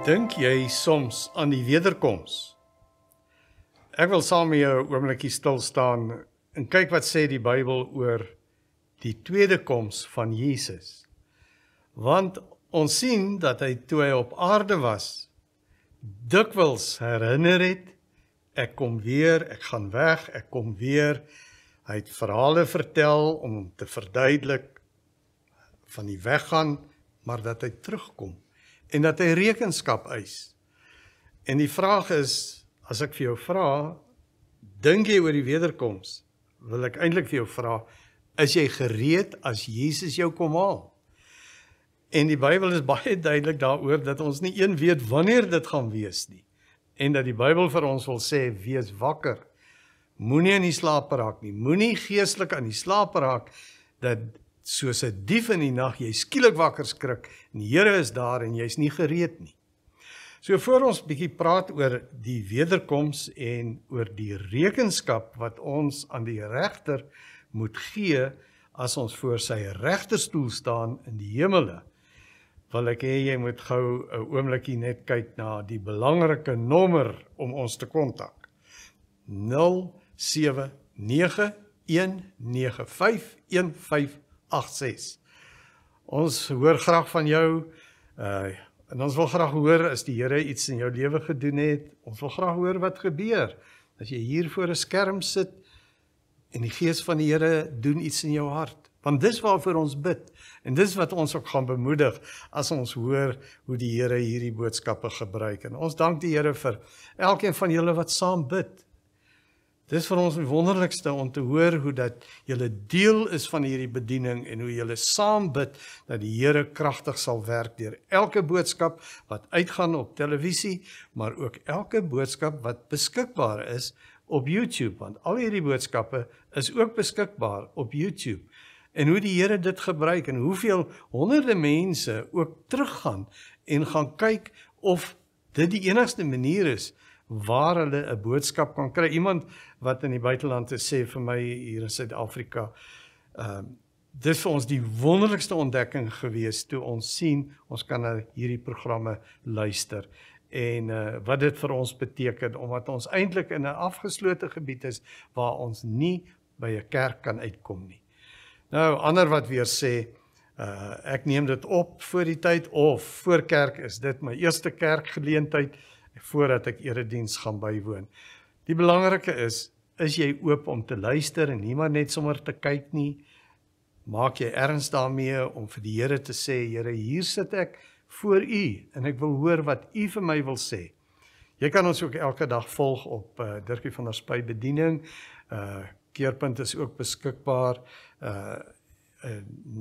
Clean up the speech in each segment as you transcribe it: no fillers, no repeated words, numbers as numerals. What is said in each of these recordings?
Dink jy soms aan die wederkoms? Ek wil saam met jou 'n oombliekie stil staan en kyk wat sê die Bybel oor die tweede koms van Jesus. Want ons sien dat hy toe hy op aarde was, dikwels herinner het, ek kom weer, ek gaan weg, ek kom weer. Hy het verhale vertel om te verduidelik van die weggaan, maar dat hy terugkom en dat hy rekenskap eis. En die vraag is, as ek vir jou vra, dink jy oor die wederkoms? Wil ek eintlik vir jou vra, is jy gereed as Jesus jou kom haal? En die Bybel is baie duidelik daaroor dat ons nie een weet wanneer dit gaan wees nie. En dat die Bybel vir ons wil sê, wees wakker. Moenie in die slaap raak nie. Moenie geestelik aan die slaap raak, dat soos 'n dief in die nag, jy skielik wakker skrik, en die Here is daar en jy's nie gereed nie. So voor ons bietjie praat oor die wederkoms en oor die rekenskap wat ons aan die regter moet gee as ons voor sy regterstoel staan in die hemele, wil ek hê jy moet gou 'n oombliekie net kyk na die belangrike nommer om ons te kontak. 0791951586. Ons hoor graag van jou, en ons wil graag hoor as die Here iets in jou lewe gedoen het. Ons wil graag hoor wat gebeur. As jy hier voor 'n skerm sit en die Gees van die Here doen iets in jou hart. Want dis waarvoor ons bid. En dis wat ons ook gaan bemoedig as ons hoor hoe die Here hierdie boodskappe gebruik. En ons dank die Here vir elkeen van julle wat saam bid. Dis vir ons die wonderlikste om te hoor hoe dat julle deel is van hierdie bediening en hoe julle saam bid dat die Here kragtig sal werk deur elke boodskap wat uitgaan op televisie, maar ook elke boodskap wat beskikbaar is op YouTube, want al hierdie boodskappe is ook beskikbaar op YouTube. En hoe die Here dit gebruik en hoeveel honderde mense ook teruggaan en gaan kyk of dit die enigste manier is waar hulle 'n boodskap kan kry. Iemand wat in die buiteland sê vir my hier in Suid-Afrika, dit is vir ons die wonderlikste ontdekking gewees toe ons sien, ons kan na hierdie programme luister. En wat dit vir ons beteken, omdat ons eintlik in 'n afgeslote gebied is, waar ons nie by 'n kerk kan uitkom nie. Nou, ander wat weer sê, ek neem dit op voor die tyd, of voor kerk is dit my eerste kerkgeleentheid, voordat ek erediens gaan bywoon. Die belangrike is jy oop om te luister en nie maar net sommer te kyk nie? Maak jy erns daarmee om vir die Here te sê, Here, hier sit ek voor U en ek wil hoor wat U vir my wil sê. Jy kan ons ook elke dag volg op Dirkie van der Spy bediening. Keerpunt is ook beskikbaar,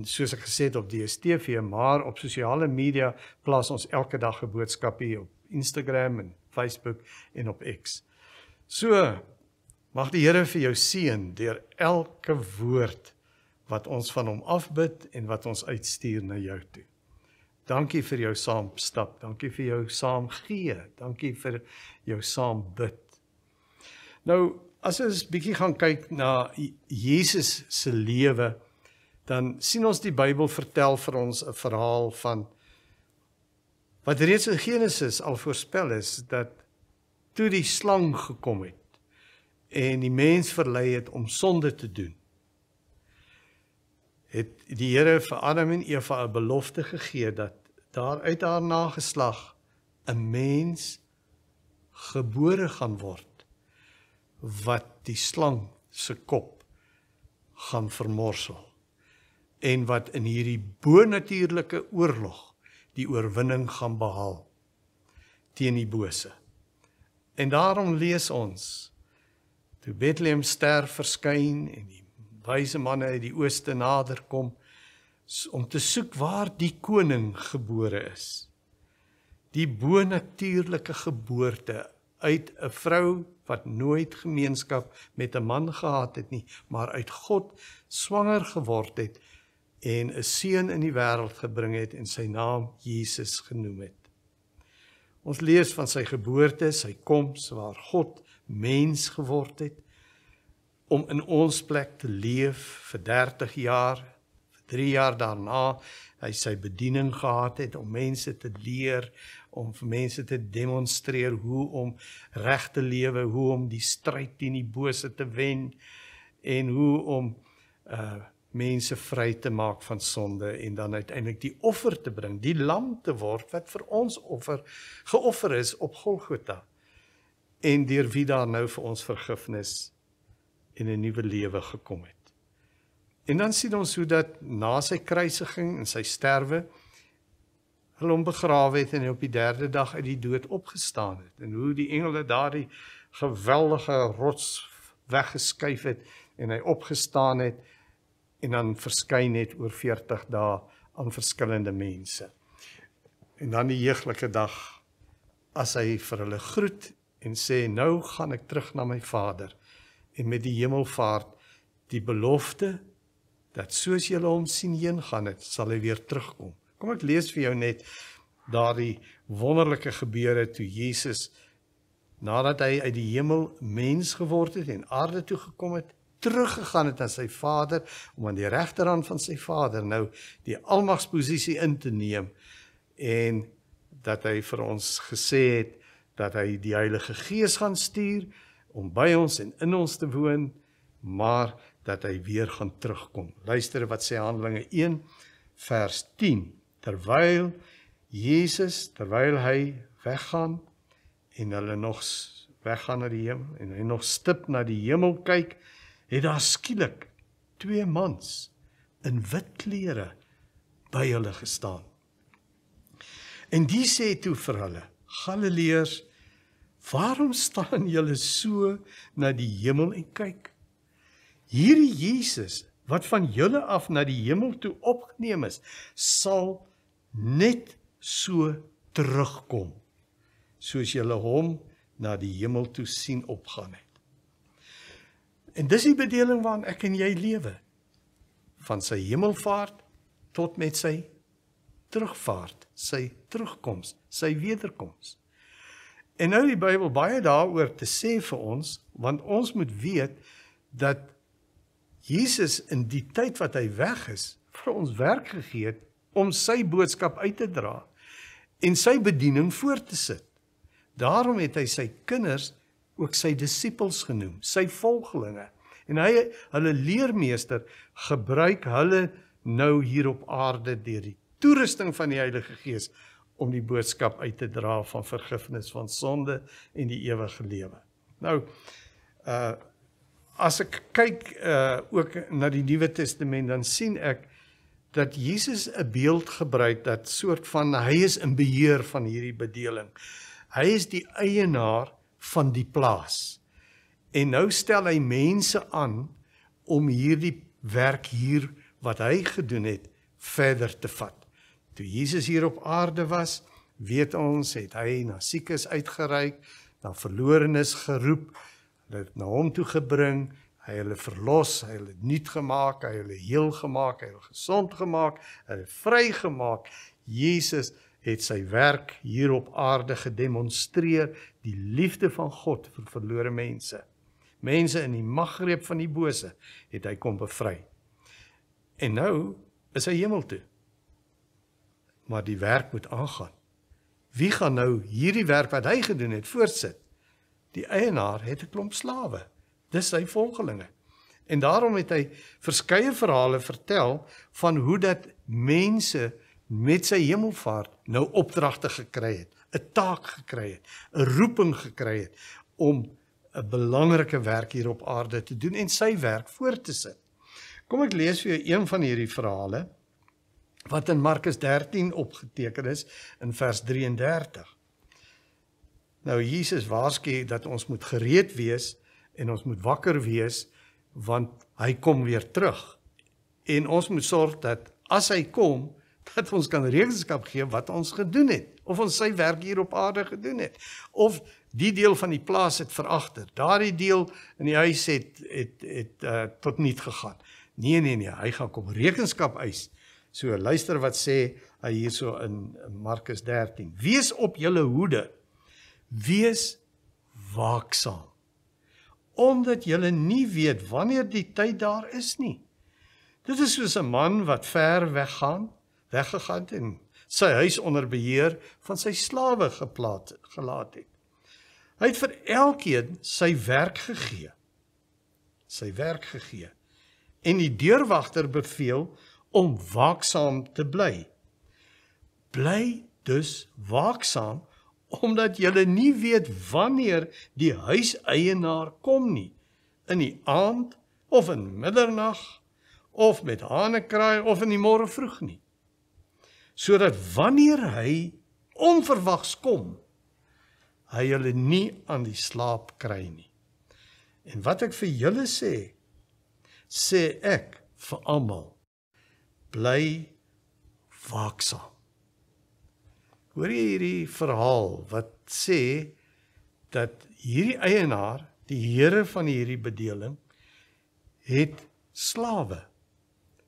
soos ek gesê het op DStv, maar op sosiale media plaas ons elke dag 'n boodskap hier op Instagram en Facebook en op X. So, mag die Here vir jou seën deur elke woord wat ons van hom afbid en wat ons uitstuur na jou toe. Dankie vir jou saamstap, dankie vir jou saam gee, dankie vir jou saam bid. Nou, as ons bietjie gaan kyk na Jesus se lewe, dan sien ons die Bybel vertel vir ons 'n verhaal van wat reeds in Genesis al voorspel is, dat toe die slang gekom het en die mens verlei het om sonde te doen, het die Here vir Adam en Eva 'n belofte gegee dat daar uit haar nageslag 'n mens gebore gaan word, wat die slang se kop gaan vermorsel, en wat in hierdie bonatuurlike oorlog die oorwinning gaan behaal teen die bose. En daarom lees ons, toe Bethlehem ster verskyn en die wyse manne uit die ooste nader kom, om te soek waar die koning gebore is. Die bonatuurlike geboorte uit 'n vrou wat nooit gemeenskap met 'n man gehad het nie, maar uit God swanger geword het en 'n seun in die wêreld gebring het en sy naam Jesus genoem het. Ons lees van sy geboorte, sy koms, waar God mens geword het, om in ons plek te leef vir 30 jaar, vir 3 jaar daarna, hy sy bediening gehad het om mense te leer, om vir mense te demonstreer hoe om reg te lewe, hoe om die stryd teen die bose te wen en hoe om mense vry te maak van sonde en dan uiteindelik die offer te bring, die lam te word wat vir ons geoffer is op Golgotha en deur wie daar nou vir ons vergifnis en 'n nuwe lewe gekom het. En dan sien ons hoe dat na sy kruisiging en sy sterwe hulle hom begrawe het en hy op die 3de dag uit die dood opgestaan het en hoe die engele daardie geweldige rots weggeskuif het en hy opgestaan het en dan verskyn het oor 40 dae aan verskillende mense. En dan die heuglike dag, as hy vir hulle groet en sê, nou gaan ek terug na my Vader, en met die hemelvaart die belofte, dat soos julle hom sien heen gaan het, sal hy weer terugkom. Kom ek lees vir jou net daardie wonderlike gebeure toe Jesus, nadat hy uit die hemel mens geword het en aarde toe gekom het, teruggegaan het aan sy Vader, om aan die regterhand van sy Vader nou die almagsposisie in te neem, en dat hy vir ons gesê het, dat hy die Heilige Gees gaan stuur, om by ons en in ons te woon, maar dat hy weer gaan terugkom. Luister wat sê Handelinge 1, vers 10, terwyl hy weggaan, en hulle nog weggaan na die hemel, en hy nog stip na die hemel kyk, het daar skielik 2 mans in wit klere by hulle gestaan. En die sê toe vir hulle, Galileërs, waarom staan julle so na die hemel en kyk? Hierdie Jesus, wat van julle af na die hemel toe opgeneem is, sal net so terugkom, soos julle hom na die hemel toe sien opgaan het. En dis die bedeling waarin ek en jy lewe, van sy hemelvaart tot met sy terugvaart, sy terugkoms, sy wederkoms. En nou die Bybel baie daaroor te sê vir ons, want ons moet weet dat Jesus in die tyd wat hy weg is, vir ons werk gegee het om sy boodskap uit te dra en sy bediening voort te sit. Daarom het hy sy kinders ook sy disippels genoem, sy volgelinge. En hy, hulle leermeester, gebruik hulle nou hier op aarde deur die toerusting van die Heilige Gees om die boodskap uit te dra van vergifnis van sonde en die ewige lewe. Nou, as ek kyk ook na die Nuwe Testament, dan sien ek dat Jesus 'n beeld gebruik, dat soort van, hy is in beheer van hierdie bedeling. Hy is die eienaar van die plaas. En nou stel hy mense aan om hierdie werk hier, wat hy gedoen het, verder te vat. Toe Jesus hier op aarde was, weet ons, het hy na siekes uitgereik, na verlorenes geroep, hulle het na hom toe gebring, hy hulle verlos, hy hulle nuut gemaak, hy hulle heel gemaak, hy hulle gesond gemaak, hy hulle vry gemaak. Jesus het sy werk hier op aarde gedemonstreer, die liefde van God vir verlore mense. Mense in die maggreep van die bose het hy kom bevry. En nou is hy hemel toe. Maar die werk moet aangaan. Wie gaan nou hierdie werk wat hy gedoen het voortsit? Die eienaar het 'n klomp slawe. Dis sy volgelinge. En daarom het hy verskeie verhale vertel van hoe dat mense met sy hemelvaart nou opdragte gekry het, 'n taak gekry het, 'n roeping gekry het om 'n belangrike werk hier op aarde te doen en sy werk voort te sit. Kom ek lees vir jou een van hierdie verhale wat in Markus 13 opgeteken is in vers 33. Nou Jesus waarsku dat ons moet gereed wees en ons moet wakker wees, want hy kom weer terug. En ons moet sorg dat as hy kom, dat ons kan rekenskap gee wat ons gedoen het, of ons sy werk hier op aarde gedoen het, of die deel van die plaas het veragter, daardie deel in die huis het tot niet gegaan. Nee, hy gaan kom rekenskap eis. So luister wat sê hy hierso in Markus 13. Wees op julle hoede, wees waaksaam, omdat julle nie weet wanneer die tyd daar is nie. Dit is soos 'n man wat ver weggegaan en sy huis onder beheer van sy slawe gelaat het. Hy het vir elkeen sy werk gegee. En die deurwagter beveel om waaksaam te bly. Bly dus waaksaam, omdat julle nie weet wanneer die huiseienaar kom nie, in die aand, of in middernag, of met hanekraai, of in die môre vroeg nie. Sodat wanneer hy onverwags kom, hy julle nie aan die slaap kry nie. En wat ek vir julle sê ek vir almal, bly waaksaam. Hoor jy hierdie verhaal wat sê dat hierdie eienaar, die Here van hierdie bedeling, het slawe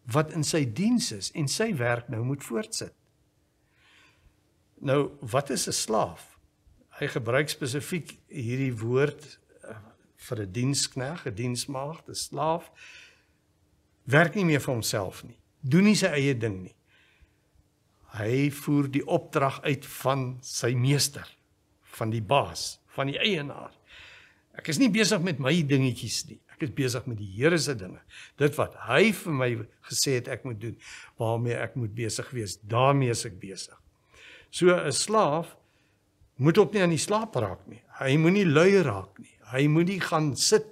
wat in sy diens is en sy werk nou moet voortsit. Nou, wat is 'n slaaf? Hy gebruik spesifiek hierdie woord vir 'n diensknegt, 'n diensmaagd, 'n slaaf, werk nie meer vir homself nie, doen nie sy eie ding nie. Hy voer die opdrag uit van sy meester, van die baas, van die eienaar. Ek is nie besig met my dingetjies nie, ek is besig met die Here se dinge. Dit wat hy vir my gesê het ek moet doen, waarmee ek moet besig wees, daarmee is ek besig. So 'n slaaf moet ook nie aan die slaap raak nie. Hy moet nie lui raak nie. Hy moet nie gaan sit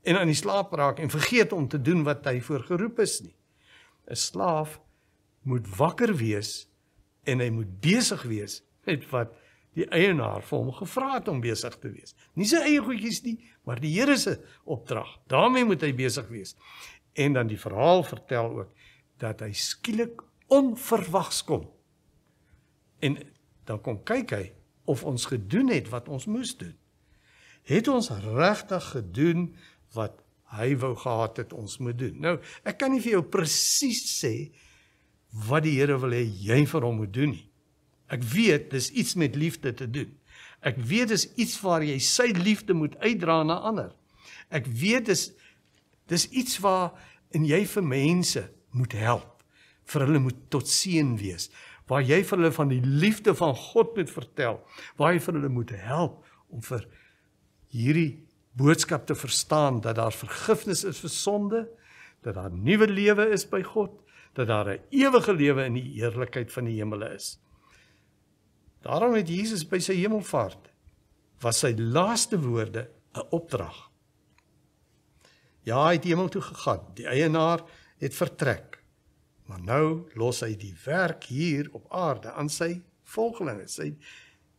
en aan die slaap raak en vergeet om te doen wat hy voor geroep is nie. 'n Slaaf moet wakker wees en hy moet besig wees met wat die eienaar vir hom gevra het om besig te wees. Nie sy eie goedjies nie, maar die Here se opdrag. Daarmee moet hy besig wees. En dan die verhaal vertel ook dat hy skielik onverwags kom. En dan kom kyk hy of ons gedoen het wat ons moes doen. Het ons regtig gedoen wat hy wou gehad het ons moet doen? Nou, ek kan nie vir jou presies sê wat die Here wil hê jy vir hom moet doen nie. Ek weet, dis iets met liefde te doen. Ek weet, dis iets waar jy sy liefde moet uitdra na ander. Ek weet, dis iets waar en jy vir mense moet help, vir hulle moet tot seën wees, waar jy vir hulle van die liefde van God moet vertel, waar jy vir hulle moet help om vir hierdie boodskap te verstaan, dat daar vergifnis is vir sonde, dat daar nuwe lewe is by God, dat daar 'n ewige lewe in die heerlikheid van die hemele is. Daarom het Jesus by sy hemelvaart, was sy laaste woorde 'n opdrag. Ja, hy het hemel toe gegaan, die eienaar het vertrek, maar nou los hy die werk hier op aarde aan sy volgelinge, sy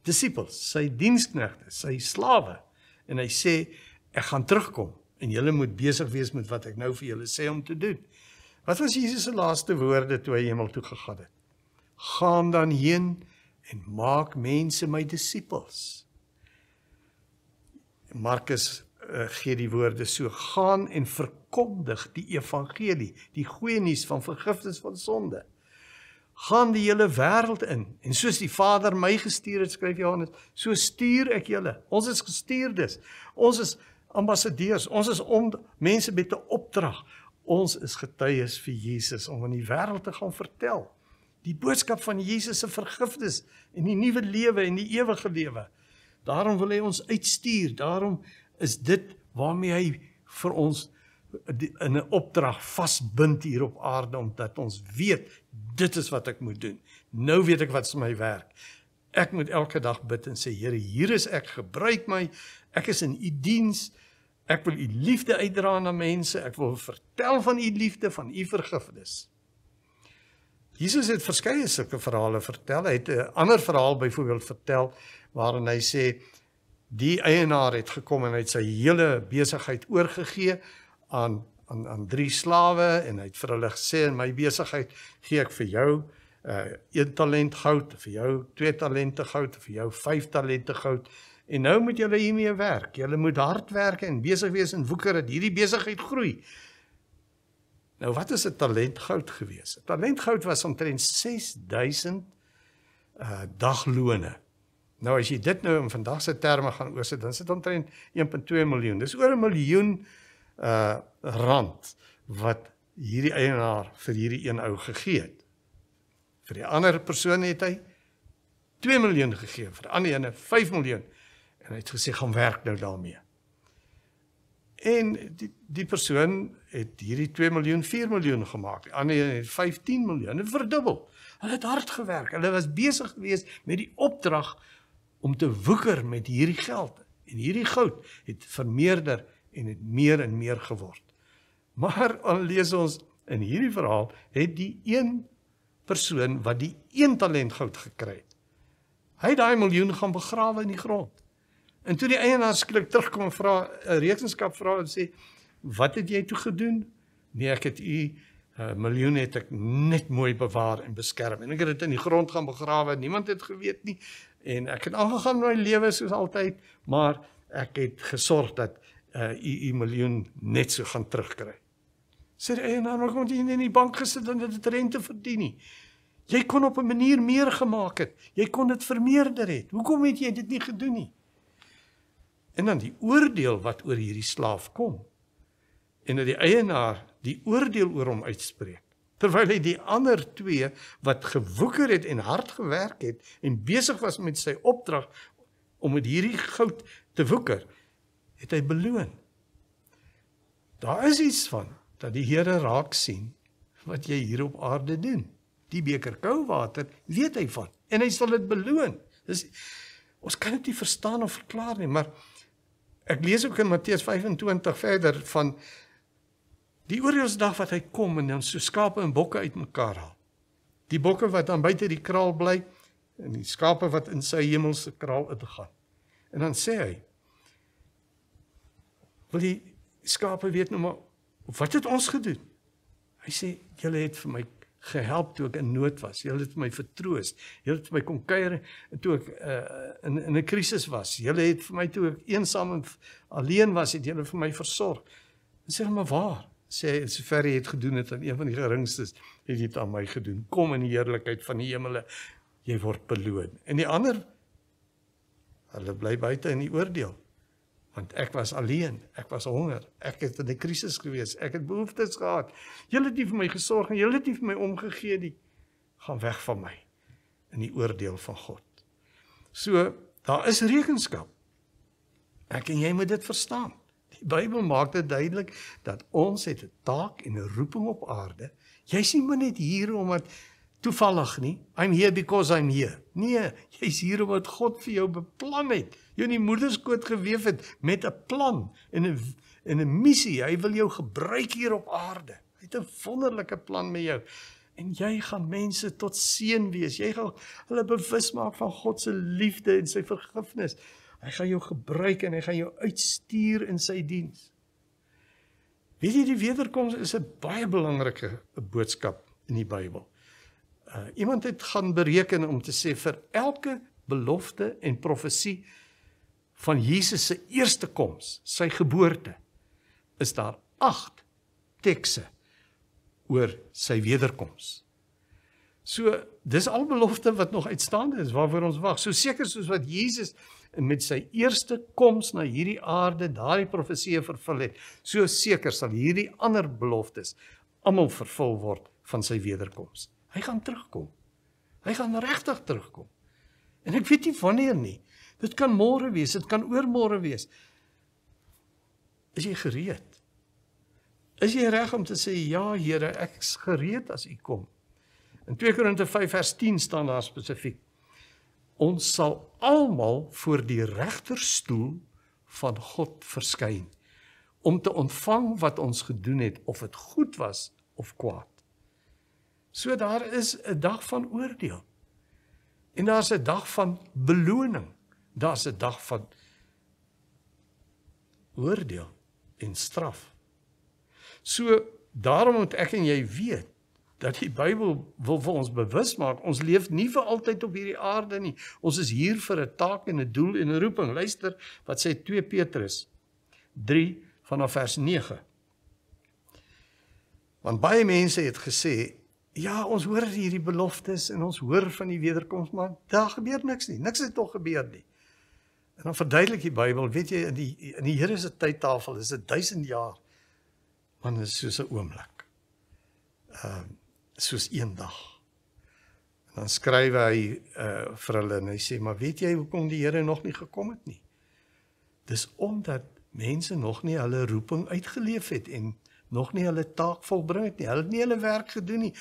disippels, sy diensknegte, sy slawe, en hy sê, ek gaan terugkom, en julle moet besig wees met wat ek nou vir julle sê om te doen. Wat was Jesus se laaste woorde toe hy hemel toe gegaan het? Gaan dan heen en maak mense my disippels. Markus gee die woorde so, gaan en verkondig die evangelie, die goeie nuus van vergifnis van sonde. Gaan die hele wêreld in, en soos die Vader my gestuur het, skryf Johannes, so stuur ek julle. Ons is gestuurdes, ons is ambassadeurs, ons is mense met 'n opdrag. Ons is getuies vir Jesus om aan die wêreld te gaan vertel. Die boodskap van Jesus se vergifnis en die nuwe lewe en die ewige lewe. Daarom wil hy ons uitstuur. Daarom is dit waarmee hy vir ons in 'n opdrag vasbind hier op aarde, omdat ons weet, dit is wat ek moet doen. Nou weet ek wat is my werk. Ek moet elke dag bid en sê, Here, hier is ek, gebruik my, ek is in u diens, ek wil u liefde uitdra na mense, ek wil vertel van u liefde, van u vergifnis. Jesus het verskeie sulke verhale vertel. Hy het 'n ander verhaal byvoorbeeld vertel, waarin hy sê, die eienaar het gekom en hy het sy hele besigheid oorgegee aan 3 slawe, en hy het vir hulle gesê, in my besigheid gee ek vir jou 1 talent goud, vir jou 2 talente goud, vir jou 5 talente goud, en nou moet julle hiermee werk. Julle moet hard werk en besig wees en woeker, dat hierdie besigheid groei. Nou, wat is 'n talent goud gewees? 'n Talent goud was omtrent 6000 daglone. Nou, as jy dit nou in vandag se terme gaan oorsit, dan sit omtrent 1,2 miljoen. Dis oor 1 miljoen rand wat hierdie eienaar vir hierdie een ou gegee het. Vir die ander persoon het hy 2 miljoen gegee, vir die ander ene 5 miljoen. En hy het gesê, gaan werk nou daarmee. En die persoon het hierdie 2 miljoen 4 miljoen gemaak. Die ander het 15 miljoen, het verdubbel. Hulle het hard gewerk, hulle was besig geweest met die opdrag om te woeker met hierdie geld. En hierdie goud het vermeerder en het meer en meer geword. Maar dan lees ons in hierdie verhaal, het die een persoon wat die 1 talent goud gekry het, hy het daai miljoen gaan begrawe in die grond. En toe die eienaar skielik terugkom en vra, 'n rekenskap vra en sê, wat het jy toe gedoen? Nee, ek het miljoen het ek net mooi bewaar en beskerm. En ek het dit in die grond gaan begrawe, niemand het geweet nie. En ek het aangegaan met my lewe soos altyd, maar ek het gesorg dat u miljoen net so gaan terugkry. Sê die eienaar, maar kon jy in die bank gesit en dit rente verdien nie? Jy kon op 'n manier meer gemaak het. Jy kon dit vermeerder het. Hoekom het jy dit nie gedoen nie? En dan die oordeel wat oor hierdie slaaf kom. En dat die eienaar die oordeel oor hom uitspreek. Terwyl hy die ander 2 wat gewoeker het en hard gewerk het en besig was met sy opdrag om met hierdie goud te woeker, het hy beloon. Daar is iets van dat die Here raak sien wat jy hier op aarde doen. Die beker koue water weet hy van en hy sal dit beloon. Ons kan dit nie verstaan of verklaar nie, maar ek lees ook in Matteus 25 verder van die oordeelsdag wat hy kom en dan so skape en bokke uitmekaar haal. Die bokke wat dan buite die kraal bly en die skape wat in sy hemelse kraal ingaan. En dan sê hy, wil die skape weet nou maar, wat het ons gedoen? Hy sê, julle het vir my gehelp toe ek in nood was, julle het my vertroost, julle het vir my kom kuier toe ek in 'n krisis was, julle het vir my toe ek eensaam en alleen was, het julle vir my versorg. En sê maar waar? Sê hy, sover jy het gedoen het aan een van die geringstes, het jy dit aan my gedoen. Kom in die heerlikheid van die hemele, jy word beloon. En die ander, hulle bly buite in die oordeel. Want ek was alleen, ek was honger, ek het in 'n krisis gewees, ek het behoeftes gehad. Julle het nie vir my gesorg en julle het nie vir my omgegee nie. Gaan weg van my in die oordeel van God. So, daar is rekenskap. Ek en jy moet dit verstaan. Die Bybel maak dit duidelik dat ons het 'n taak en 'n roeping op aarde. Jy's nie maar net hier omdat toevallig nie. I'm here because I'm here. Nee, jy's hier omdat God vir jou beplan het. Jou in die moederskoot geweef het met 'n plan en 'n missie. Hy wil jou gebruik hier op aarde. Hy het 'n wonderlike plan met jou. En jy gaan mense tot seën wees. Jy gaan hulle bewus maak van God se liefde en sy vergifnis. Hy gaan jou gebruik en hy gaan jou uitstuur in sy diens. Weet jy, die wederkoms is 'n baie belangrike boodskap in die Bybel. Iemand het gaan bereken om te sê vir elke belofte en profesie van Jesus se eerste koms, sy geboorte, is daar 8 tekste oor sy wederkoms. So, dis al belofte wat nog uitstaande is, waarvoor ons wag. So seker soos wat Jesus met sy eerste koms na hierdie aarde, daardie profesie vervul het, so seker sal hierdie ander beloftes almal vervul word van sy wederkoms. Hy gaan terugkom. Hy gaan regtig terugkom. En ek weet nie wanneer nie. Dit kan môre wees, dit kan oormôre wees. Is jy gereed? Is jy reg om te sê, ja Here, ek is gereed as U kom? In 2 Korinte 5 vers 10 staan daar spesifiek, ons sal almal voor die regterstoel van God verskyn, om te ontvang wat ons gedoen het, of het goed was of kwaad. So daar is 'n dag van oordeel. En daar's 'n dag van beloning. Daar's 'n dag van oordeel en straf. So daarom moet ek en jy weet dat die Bybel wil vir ons bewus maak, ons leef nie vir altyd op hierdie aarde nie. Ons is hier vir 'n taak en 'n doel en 'n roeping. Luister wat sê 2 Petrus 3 vanaf vers 9. Want baie mense het gesê, ja, ons hoor hierdie beloftes en ons hoor van die wederkoms, maar daar gebeur niks nie. Niks het toch gebeur nie. En dan verduidelik die Bybel, weet jy, in die Here se tydtafel is dit 1000 jaar, want dit is soos 'n oomblik. Soos een dag. En dan skryf hy vir hulle en hy sê, maar weet jy hoekom die Here nog nie gekom het nie? Dis omdat mense nog nie hulle roeping uitgeleef het en nog nie hulle taak volbring het nie. Hulle het nie hulle werk gedoen nie.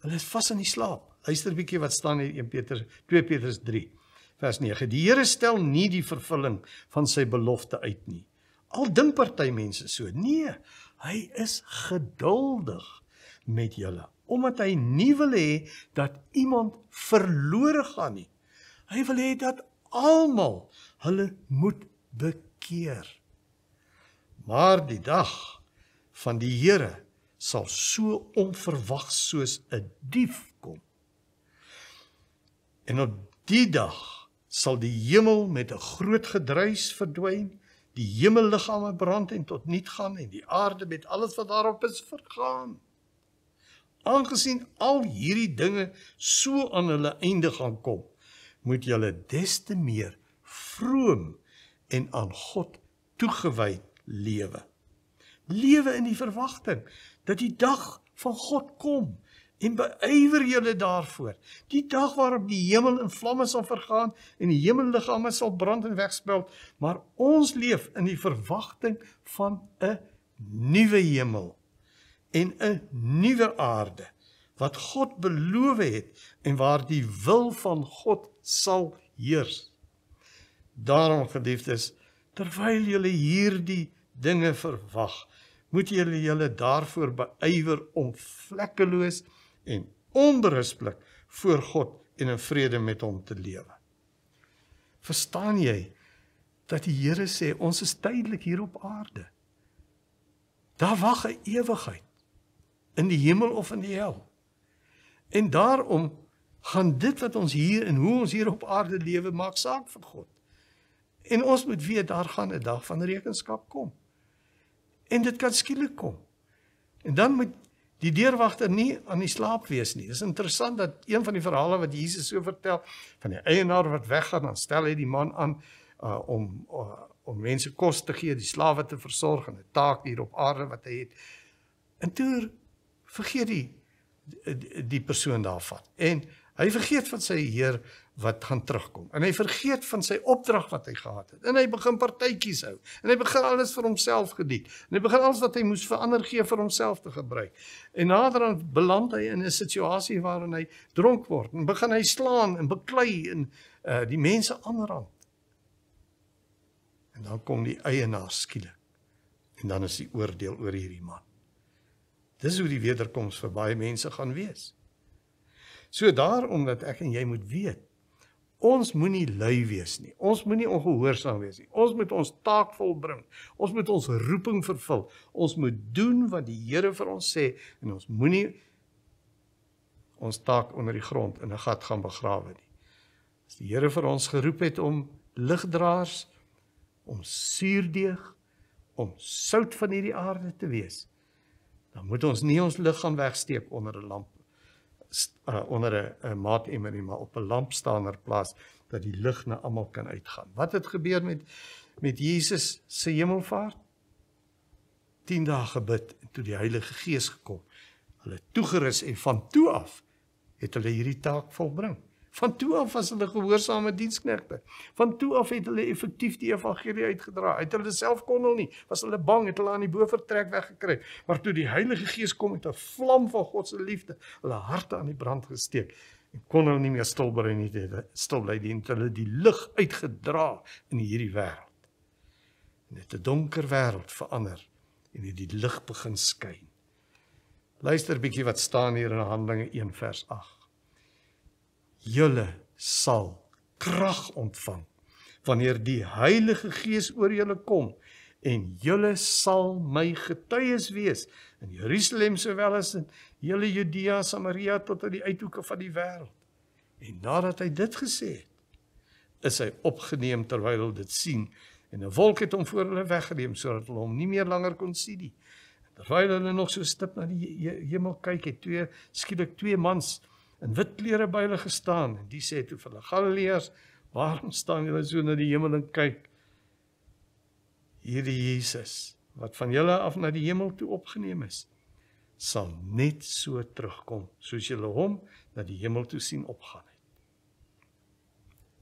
Hulle is vas in die slaap. Luister 'n bietjie wat staan in 2 Petrus 3, vers 9. Die Here stel nie die vervulling van sy belofte uit nie. Al dink party mense so. Nee, hy is geduldig met julle, omdat hy nie wil hê dat iemand verlore gaan nie. Hy wil hê dat almal hulle moet bekeer. Maar die dag van die Here sal so onverwags soos 'n dief kom. En op die dag sal die hemel met 'n groot gedruis verdwyn, die hemelliggame brand en tot niet gaan en die aarde met alles wat daarop is vergaan. Aangesien al hierdie dinge so aan hulle einde gaan kom, moet julle des te meer vroom en aan God toegewyd lewe. Lewe in die verwagting dat die dag van God kom en beywer julle daarvoor. Die dag waarop die hemel in vlamme sal vergaan en die hemelliggame sal brand en wegspeld, maar ons leef in die verwagting van 'n nuwe hemel en 'n nuwe aarde wat God beloof het en waar die wil van God sal heers. Daarom, geliefdes, terwyl julle hierdie dinge verwag, moet julle daarvoor beywer om vlekkeloos en onberispelik voor God en in vrede met hom te lewe. Verstaan jy dat die Here sê ons is tydelik hier op aarde? Daar wag 'n ewigheid in die hemel of in die hel. En daarom gaan dit wat ons hier en hoe ons hier op aarde lewe maak saak vir God. En ons moet weet daar gaan 'n dag van rekenskap kom. En dit kan skielik kom. En dan moet die deurwagter nie aan die slaap wees nie. Dit is interessant dat een van die verhale wat Jesus so vertel, van die eienaar wat weggaan, dan stel hy die man aan om mense kos te gee, die slawe te versorg, en 'n taak hier op aarde wat hy het. En toe vergeet die persoon daarvan. En hy vergeet van sy Heer wat gaan terugkom. En hy vergeet van sy opdrag wat hy gehad het. En hy begin partytjies hou. En hy begin alles vir homself geniet. En hy begin alles wat hy moes verander gee vir homself te gebruik. En naderhand beland hy in 'n situasie waarin hy dronk word. En begin hy slaan en beklei en die mense aanrand. En dan kom die eienaar skielik. En dan is die oordeel oor hierdie man. Dis hoe die wederkoms vir baie mense gaan wees. So daarom dat ek en jy moet weet, ons moenie lui wees nie, ons moenie ongehoorsaam wees nie, ons moet ons taak volbring, ons moet ons roeping vervul, ons moet doen wat die Here vir ons sê, en ons moenie ons taak onder die grond in 'n gat gaan begrawe nie. As die Here vir ons geroep het om ligdraers, om suurdeeg, om sout van hierdie aarde te wees, dan moet ons nie ons lig gaan wegsteek onder 'n lamp, onder 'n maatemmer nie, maar op 'n lampstaander plaas, dat die lig na almal kan uitgaan. Wat het gebeur met Jesus se hemelvaart? 10 dae gebid, en toe die Heilige Gees gekom, hulle toegerus, en van toe af het hulle hierdie taak volbring. Van toe af was hulle gehoorsame diensknegte. Van toe af het hulle effektief die evangelie uitgedra. Het hulle self kon hulle nie, was hulle bang, het hulle aan die bovertrek weggekry. Maar toe die Heilige Gees kom met 'n vlam van God se liefde, hulle harte aan die brand gesteek, en kon hulle nie meer stil bly nie, het hulle die lig uitgedra in hierdie wêreld. En het 'n donker wêreld verander, en het die lig begin skyn. Luister 'n bietjie wat staan hier in Handelinge 1 vers 8. Julle sal krag ontvang wanneer die Heilige Gees oor julle kom, en julle sal my getuies wees in Jerusalem sowel as in hele Judea, Samaria tot aan die uithoeke van die wêreld. En nadat hy dit gesê het, is hy opgeneem terwyl hulle dit sien, en 'n wolk het hom voor hulle weggeneem sodat hulle hom nie meer langer kon sien nie. Terwyl hulle nog so stip na die hemel kyk, het skielik twee mans in wit klere by hulle gestaan, en die sê toe vir hulle: Galileërs, waarom staan julle so na die hemel en kyk? Hierdie Jesus, wat van julle af na die hemel toe opgeneem is, sal net so terugkom, soos julle hom na die hemel toe sien opgaan het.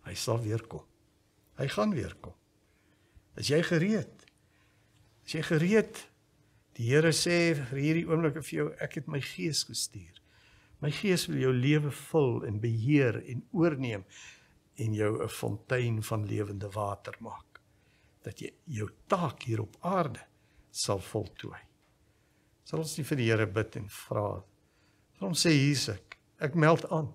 Hy sal weer kom. Hy gaan weer kom. Is jy gereed? Is jy gereed? Die Here sê vir hierdie oomblik vir jou, ek het my gees gestuur. My gees wil jou lewe vul en beheer en oorneem en jou 'n fontein van lewende water maak. Dat jy jou taak hier op aarde sal voltooi. Sal ons nie vir die Here bid en vra? Sal ons sê, hier's ek meld aan.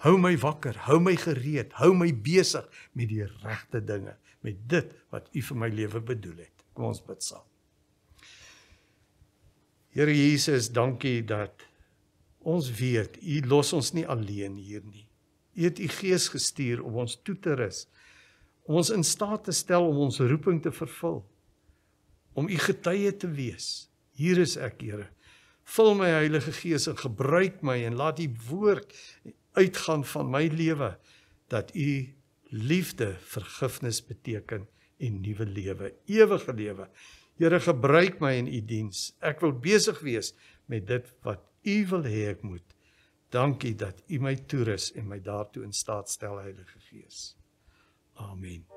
Hou my wakker, hou my gereed, hou my besig met die regte dinge, met dit wat U vir my lewe bedoel het. Kom ons bid saam. Here Jesus, dankie dat ons weet, U los ons nie alleen hier nie. U het U Gees gestuur om ons toe te rus, om ons in staat te stel om ons roeping te vervul, om U getuie te wees. Hier is ek, Here. Vul my Heilige Gees en gebruik my en laat U woord uitgaan van my lewe, dat U liefde, vergifnis beteken en nuwe lewe, ewige lewe. Here, gebruik my in U diens. Ek wil besig wees met dit wat U wil hê ek moet. Dankie dat U my toerus en my daartoe in staat stel, Heilige Gees. Amen.